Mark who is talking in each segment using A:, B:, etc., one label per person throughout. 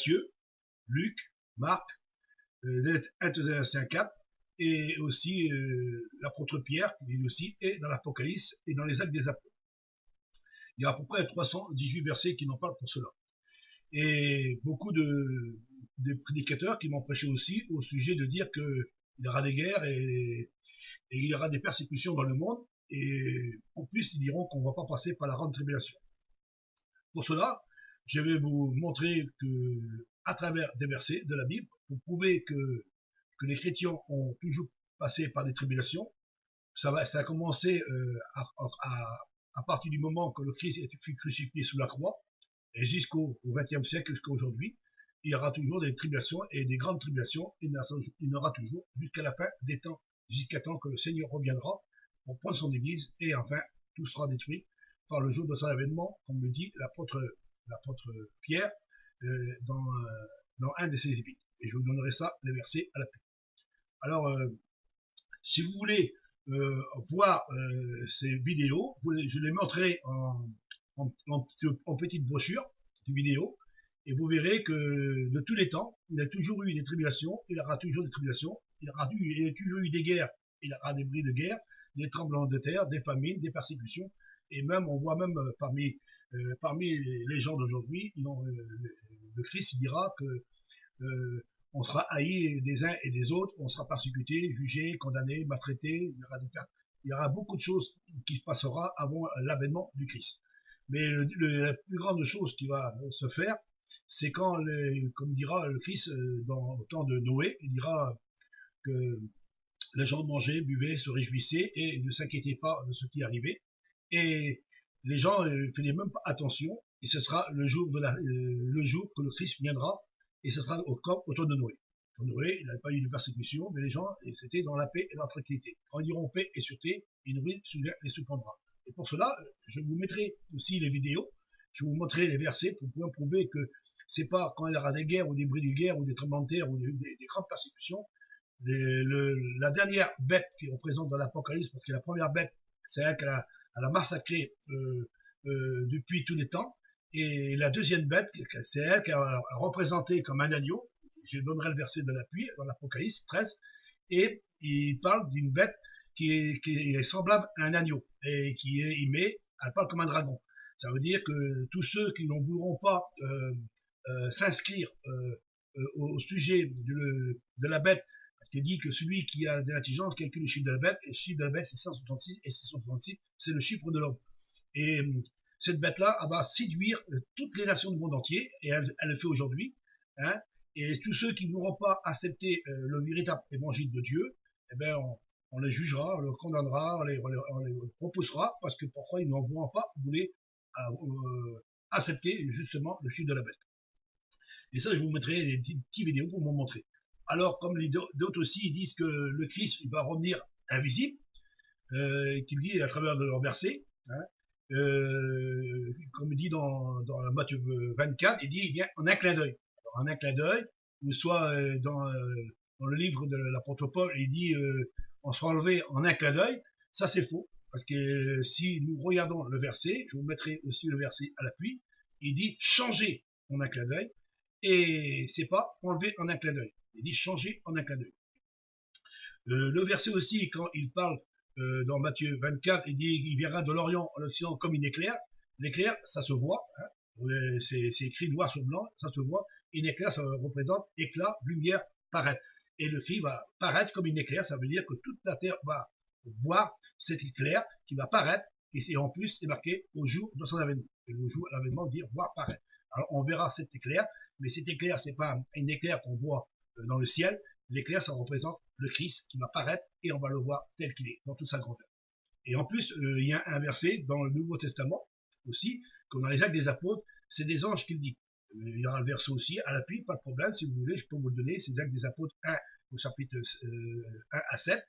A: Matthieu, Luc, Marc, 1 Thessaloniciens 4, et aussi l'apôtre Pierre, il aussi est dans l'Apocalypse et dans les Actes des Apôtres. Il y a à peu près 318 versets qui n'en parlent pour cela. Et beaucoup de prédicateurs qui m'ont prêché aussi au sujet de dire qu'il y aura des guerres et il y aura des persécutions dans le monde, et en plus ils diront qu'on ne va pas passer par la grande tribulation. Pour cela, je vais vous montrer que, à travers des versets de la Bible, vous prouvez que les chrétiens ont toujours passé par des tribulations. Ça a commencé à partir du moment que le Christ fut crucifié sous la croix, et jusqu'au XXe siècle, jusqu'à aujourd'hui, il y aura toujours des tribulations et des grandes tribulations, il y en aura toujours jusqu'à la fin des temps, jusqu'à temps que le Seigneur reviendra pour prendre son église, et enfin, tout sera détruit par le jour de son avènement, comme le dit l'apôtre Pierre dans un de ses épîtres. Et je vous donnerai ça, les versets à l'appui. Alors, si vous voulez voir ces vidéos, je les montrerai en petite brochure, de vidéos, et vous verrez que de tous les temps, il y a toujours eu des tribulations, il y aura toujours des tribulations, il y a toujours eu des guerres, il y aura des bruits de guerre, des tremblements de terre, des famines, des persécutions, et même, on voit même parmi les gens d'aujourd'hui, le Christ dira que on sera haïs des uns et des autres, on sera persécutés, jugés, condamnés, maltraités, il y aura beaucoup de choses qui se passera avant l'avènement du Christ. Mais la plus grande chose qui va se faire, c'est quand, comme dira le Christ dans le temps de Noé, il dira que les gens mangeaient, buvaient, se réjouissaient et ne s'inquiétaient pas de ce qui arrivait. Et les gens ne faisaient même pas attention, et ce sera le jour que le Christ viendra, et ce sera au temps de Noé. Pour Noé, il n'avait pas eu de persécution, mais les gens, c'était dans la paix et dans la tranquillité. Quand ils diront paix et sûreté, il les surprendra. Et pour cela, je vous mettrai aussi les vidéos, je vous montrerai les versets pour pouvoir prouver que c'est pas quand il y aura des guerres ou des bruits de guerre ou des tremblements de terre ou des grandes persécutions. La dernière bête qui représente dans l'Apocalypse, parce que la première bête, c'est elle qu'elle a massacré depuis tous les temps, et la deuxième bête, c'est elle qui a représenté comme un agneau. Je donnerai le verset de l'appui dans l'Apocalypse 13, et il parle d'une bête qui est semblable à un agneau, et elle parle comme un dragon. Ça veut dire que tous ceux qui n'en voudront pas s'inscrire au sujet de la bête, qui dit que celui qui a de l'intelligence calcule le chiffre de la bête, et le chiffre de la bête c'est 166, et 666 c'est le chiffre de l'homme. Et cette bête-là, elle va séduire toutes les nations du monde entier, et elle le fait aujourd'hui, hein, et tous ceux qui ne voudront pas accepter le véritable évangile de Dieu, eh ben on les jugera, on les condamnera, on les proposera, parce que pourquoi ils n'en voudront pas voulaient accepter justement le chiffre de la bête. Et ça, je vous mettrai des petites vidéos pour vous montrer. Alors, comme d'autres aussi, ils disent que le Christ il va revenir invisible, qu'il dit à travers de leur verset, hein, comme il dit dans Matthieu 24, il dit il vient en un clin d'œil. En un clin d'œil, ou soit dans le livre de l'apôtre Paul, il dit on sera enlevé en un clin d'œil. Ça c'est faux, parce que si nous regardons le verset, je vous mettrai aussi le verset à l'appui, il dit changer en un clin d'œil, et c'est pas enlever en un clin d'œil. Il dit changer en un clin d'œil. Le verset aussi, quand il parle dans Matthieu 24, il dit il viendra de l'Orient à l'Occident comme une éclair. L'éclair, ça se voit, hein, c'est écrit noir sur blanc, ça se voit. Une éclair, ça représente éclat, lumière, paraître. Et le Christ va paraître comme une éclair, ça veut dire que toute la terre va voir cet éclair qui va paraître, et en plus, c'est marqué au jour de son avènement. Et le jour de l'avènement dire voir paraître. Alors on verra cet éclair, mais cet éclair, c'est pas une éclair qu'on voit dans le ciel. L'éclair, ça représente le Christ qui va paraître, et on va le voir tel qu'il est, dans toute sa grandeur. Et en plus, il y a un verset dans le Nouveau Testament aussi, comme dans les Actes des Apôtres, c'est des anges qui le disent. Il y aura le verset aussi à l'appui, pas de problème, si vous voulez, je peux vous le donner, c'est Actes des Apôtres 1 au chapitre 1 à 7,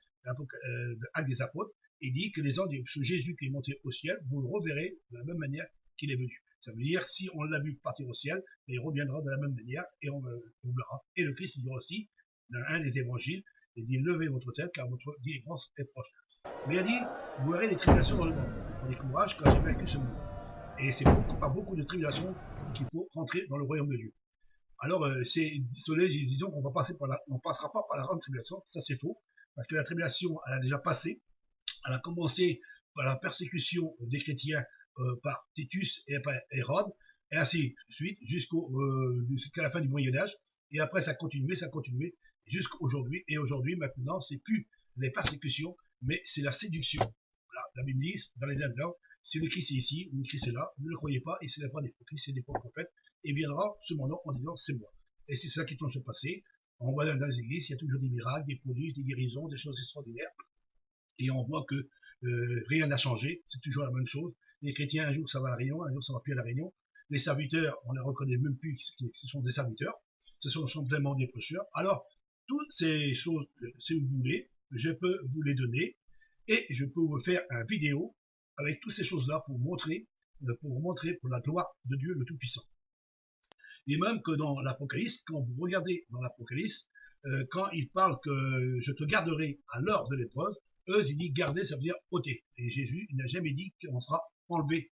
A: Actes des Apôtres, il dit que les anges, ce Jésus qui est monté au ciel, vous le reverrez de la même manière qu'il est venu. Ça veut dire, si on l'a vu partir au ciel, il reviendra de la même manière, et on verra. Et le Christ, il dira aussi, dans un des évangiles, il dit, levez votre tête, car votre délivrance est proche. Mais il a dit, vous verrez des tribulations dans le monde. Prenez courage, car j'ai vaincu ce monde. Et c'est par beaucoup de tribulations qu'il faut rentrer dans le royaume de Dieu. Alors, c'est désolé, disons qu'on va passer on passera pas par la grande tribulation, ça c'est faux, parce que la tribulation, elle a déjà passé, elle a commencé par la persécution des chrétiens par Titus et par Hérode, et ainsi de suite, jusqu'à la fin du Moyen-Âge, et après ça a continué, jusqu'à aujourd'hui, et aujourd'hui, maintenant, c'est plus les persécutions, mais c'est la séduction. Voilà, la Bible dit, dans les derniers temps, si le Christ est ici, le Christ est là, ne le croyez pas, et c'est la foi des Christ et des faux prophètes, et viendra ce moment en disant, c'est moi. Et c'est ça qui est en train de se passer. On voit dans les églises, il y a toujours des miracles, des prodiges, des guérisons, des choses extraordinaires, et on voit que rien n'a changé, c'est toujours la même chose. Les chrétiens, un jour ça va à la Réunion, un jour ça va plus à la Réunion. Les serviteurs, on ne les reconnaît même plus, ce sont des serviteurs, ce sont simplement des prêcheurs. Alors, toutes ces choses, si vous voulez, je peux vous les donner, et je peux vous faire une vidéo avec toutes ces choses-là pour vous montrer pour la gloire de Dieu le Tout-Puissant. Et même que dans l'Apocalypse, quand vous regardez dans l'Apocalypse, quand il parle que je te garderai à l'heure de l'épreuve, eux, ils disent garder, ça veut dire ôter. Et Jésus, il n'a jamais dit qu'on sera enlevé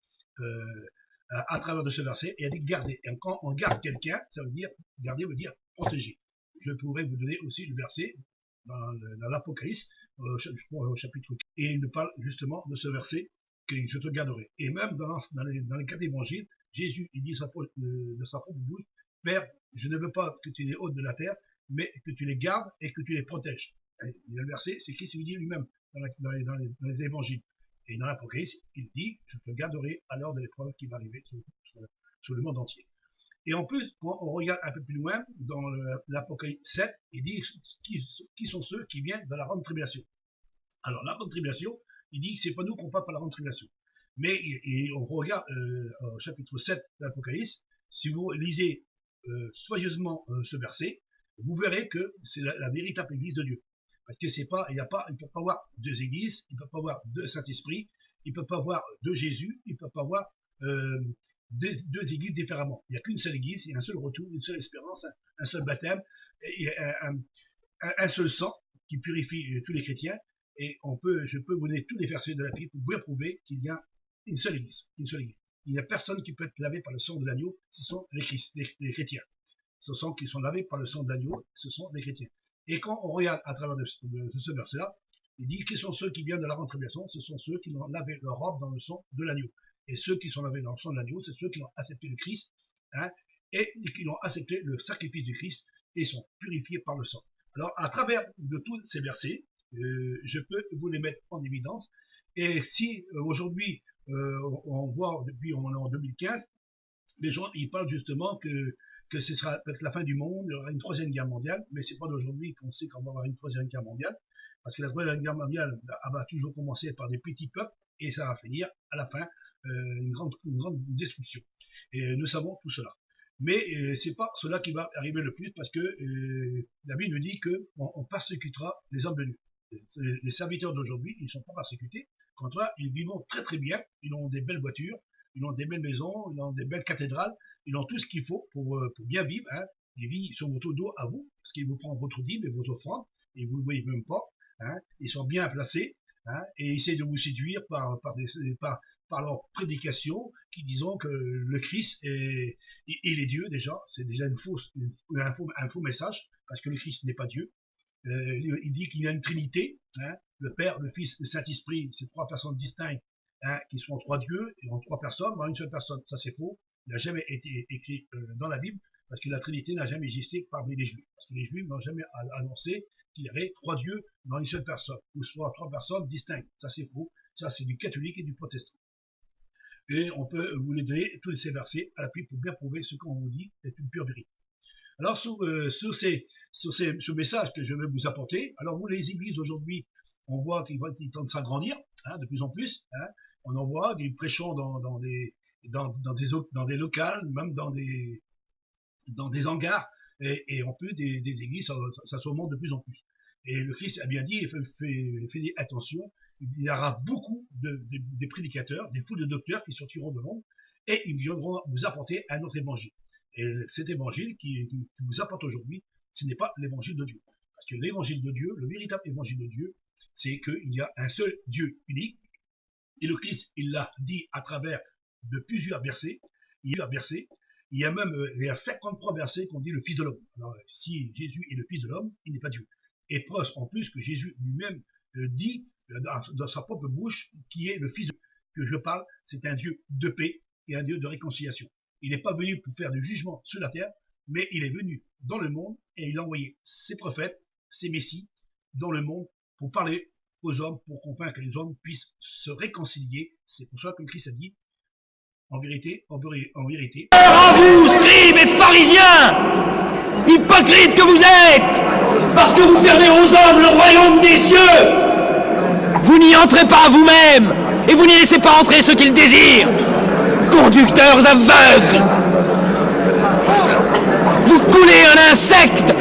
A: à travers de ce verset, et il a dit garder. Et quand on garde quelqu'un, ça veut dire, garder veut dire protéger. Je pourrais vous donner aussi le verset dans l'Apocalypse, je crois au chapitre 4, et il nous parle justement de ce verset, que je te garderai. Et même dans les 4 évangiles, Jésus, il dit de sa propre bouche, Père, je ne veux pas que tu les ôtes de la terre, mais que tu les gardes et que tu les protèges. Et le verset, c'est Christ lui dit lui-même dans les évangiles. Et dans l'Apocalypse, il dit, je te garderai à l'heure de l'épreuve qui va arriver sur le monde entier. Et en plus, quand on regarde un peu plus loin, dans l'Apocalypse 7, il dit qui sont ceux qui viennent de la grande tribulation. Alors, la grande tribulation, il dit que c'est pas nous qu'on passe par la grande tribulation. Mais on regarde au chapitre 7 de l'Apocalypse, si vous lisez soigneusement ce verset, vous verrez que c'est la véritable église de Dieu. Parce que c'est pas, il ne peut pas avoir deux églises, il ne peut pas avoir deux Saint-Esprit, il ne peut pas avoir deux Jésus, il ne peut pas avoir deux églises différemment. Il n'y a qu'une seule église, il y a un seul retour, une seule espérance, un seul baptême, et un seul sang qui purifie tous les chrétiens. Et je peux vous donner tous les versets de la Bible pour bien prouver qu'il y a une seule église, une seule église. Il n'y a personne qui peut être lavé par le sang de l'agneau, ce sont les chrétiens. Ce sont qui sont lavés par le sang de l'agneau, ce sont les chrétiens. Et quand on regarde à travers de ce verset-là, il dit qui sont ceux qui viennent de la grande tribulation, ce sont ceux qui ont lavé leur robe dans le sang de l'agneau. Et ceux qui sont lavés dans le sang de l'agneau, c'est ceux qui ont accepté le Christ, et qui ont accepté le sacrifice du Christ et sont purifiés par le sang. Alors, à travers de tous ces versets, je peux vous les mettre en évidence. Et si aujourd'hui, on voit, depuis on est en 2015, les gens ils parlent justement que ce sera peut-être la fin du monde, il y aura une troisième guerre mondiale, mais c'est pas d'aujourd'hui qu'on sait qu'on va avoir une troisième guerre mondiale, parce que la troisième guerre mondiale va toujours commencer par des petits peuples, et ça va finir à la fin une grande destruction. Et nous savons tout cela. Mais c'est pas cela qui va arriver le plus, parce que la Bible nous dit qu'on persécutera les hommes de Dieu. Les serviteurs d'aujourd'hui, ils ne sont pas persécutés. Contraire, ils vivent très très bien. Ils ont des belles voitures, ils ont des belles maisons, ils ont des belles cathédrales, ils ont tout ce qu'il faut pour bien vivre. Hein. Ils vivent sur votre dos à vous, parce qu'ils vous prennent votre dîme et votre offrande, et vous ne le voyez même pas. Hein. Ils sont bien placés, hein, et ils essaient de vous séduire par leur prédication, qui disons que le Christ il est Dieu déjà. C'est déjà un faux message, parce que le Christ n'est pas Dieu. Il dit qu'il y a une trinité, hein, le Père, le Fils, le Saint-Esprit, c'est trois personnes distinctes, hein, qui sont trois dieux, et en trois personnes, dans une seule personne. Ça c'est faux, il n'a jamais été écrit dans la Bible, parce que la Trinité n'a jamais existé parmi les Juifs. Parce que les Juifs n'ont jamais annoncé qu'il y avait trois dieux dans une seule personne, ou soit trois personnes distinctes. Ça c'est faux, ça c'est du catholique et du protestant. Et on peut vous les donner, tous ces versets à l'appui pour bien prouver ce qu'on vous dit est une pure vérité. Alors, sur ce message que je vais vous apporter, alors vous, les églises aujourd'hui, on voit qu'ils tentent de s'agrandir, hein, de plus en plus. Hein, on en voit des prêchants dans des locales, même dans des hangars, et en plus des églises, ça s'augmente de plus en plus. Et le Christ a bien dit, fait attention, il y aura beaucoup des prédicateurs, des foules de docteurs qui sortiront de l'ombre, et ils viendront vous apporter un autre évangile. Et cet évangile qui vous apporte aujourd'hui, ce n'est pas l'évangile de Dieu. Parce que l'évangile de Dieu, le véritable évangile de Dieu, c'est qu'il y a un seul Dieu unique. Et le Christ, il l'a dit à travers de plusieurs versets. Il y a même il y a 53 versets qu'on dit le Fils de l'homme. Alors, si Jésus est le Fils de l'homme, il n'est pas Dieu. Et preuve en plus que Jésus lui-même dit dans sa propre bouche qui est le Fils de Dieu. Que je parle, c'est un Dieu de paix et un Dieu de réconciliation. Il n'est pas venu pour faire du jugement sur la terre, mais il est venu dans le monde et il a envoyé ses prophètes, ses messies dans le monde pour parler aux hommes, pour convaincre que les hommes puissent se réconcilier. C'est pour ça que Christ a dit, en vérité,
B: À vous, scribes et pharisiens, hypocrites que vous êtes, parce que vous fermez aux hommes le royaume des cieux, vous n'y entrez pas vous-même, et vous n'y laissez pas entrer ceux qu'ils désirent. Conducteurs aveugles, vous coulez un insecte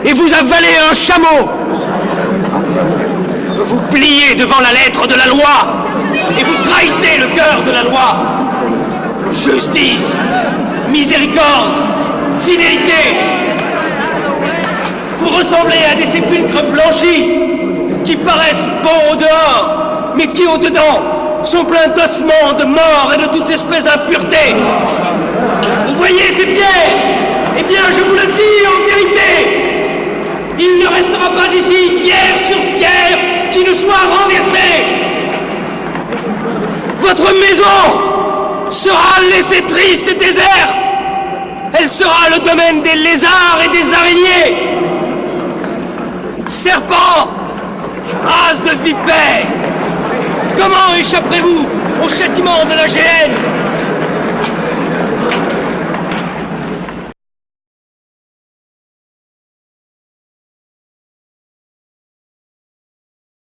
B: et vous avalez un chameau. Vous vous pliez devant la lettre de la loi et vous trahissez le cœur de la loi. Justice, miséricorde, fidélité. Vous ressemblez à des sépulcres blanchis qui paraissent beaux au dehors, mais qui au dedans sont pleins d'ossements, de morts et de toutes espèces d'impuretés. Vous voyez ces pierres? Eh bien, je vous le dis en vérité, il ne restera pas ici pierre sur pierre qui ne soit renversée. Votre maison sera laissée triste et déserte. Elle sera le domaine des lézards et des araignées. Serpents, race de vipères, comment échapperez-vous au châtiment de la géhenne?